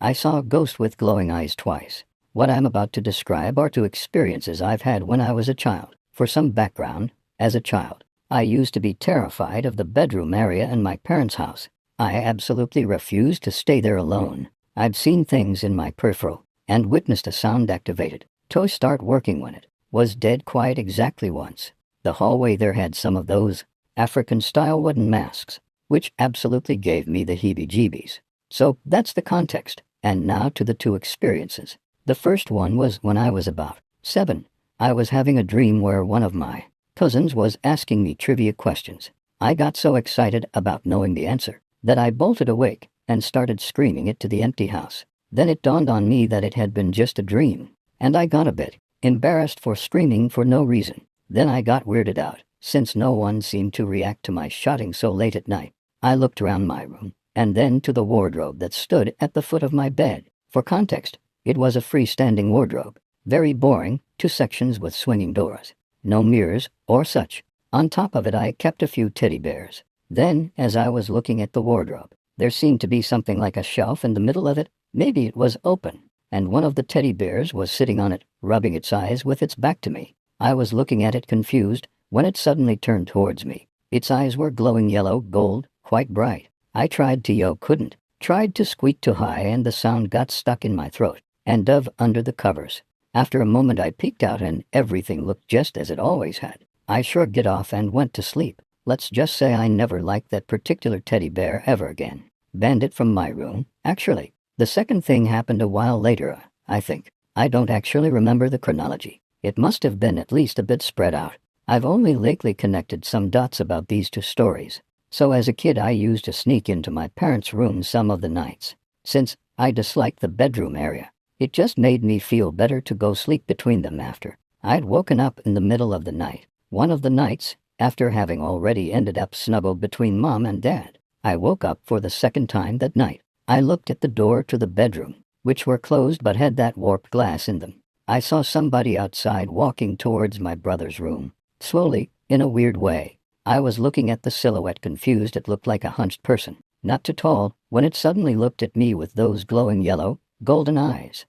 I saw a ghost with glowing eyes twice. What I'm about to describe are two experiences I've had when I was a child. For some background, as a child, I used to be terrified of the bedroom area in my parents' house. I absolutely refused to stay there alone. I'd seen things in my peripheral and witnessed a sound-activated toe start working when it was dead quiet exactly once. The hallway there had some of those African-style wooden masks, which absolutely gave me the heebie-jeebies. So that's the context, and now to the two experiences. The first one was when I was about 7. I was having a dream where one of my cousins was asking me trivia questions. I got so excited about knowing the answer that I bolted awake and started screaming it to the empty house. Then it dawned on me that it had been just a dream, and I got a bit embarrassed for screaming for no reason. Then I got weirded out, since no one seemed to react to my shouting so late at night. I looked around my room, and then to the wardrobe that stood at the foot of my bed. For context, it was a freestanding wardrobe, very boring, 2 sections with swinging doors, no mirrors or such. On top of it I kept a few teddy bears. Then, as I was looking at the wardrobe, there seemed to be something like a shelf in the middle of it. Maybe it was open, and one of the teddy bears was sitting on it, rubbing its eyes with its back to me. I was looking at it confused when it suddenly turned towards me. Its eyes were glowing yellow gold, quite bright. I tried to yell, couldn't. Tried to squeak too high and the sound got stuck in my throat and dove under the covers. After a moment I peeked out and everything looked just as it always had. I shrugged it off and went to sleep. Let's just say I never liked that particular teddy bear ever again. Banned it from my room, actually. The second thing happened a while later, I think. I don't actually remember the chronology. It must have been at least a bit spread out. I've only lately connected some dots about these two stories. So as a kid I used to sneak into my parents' room some of the nights. Since I disliked the bedroom area, it just made me feel better to go sleep between them after I'd woken up in the middle of the night. One of the nights, after having already ended up snuggled between Mom and Dad, I woke up for the second time that night. I looked at the door to the bedroom, which were closed but had that warped glass in them. I saw somebody outside walking towards my brother's room, slowly, in a weird way. I was looking at the silhouette confused. It looked like a hunched person, not too tall, when it suddenly looked at me with those glowing yellow, golden eyes.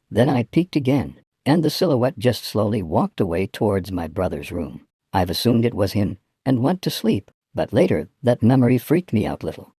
Then I peeked again, and the silhouette just slowly walked away towards my brother's room. I've assumed it was him, and went to sleep, but later that memory freaked me out little.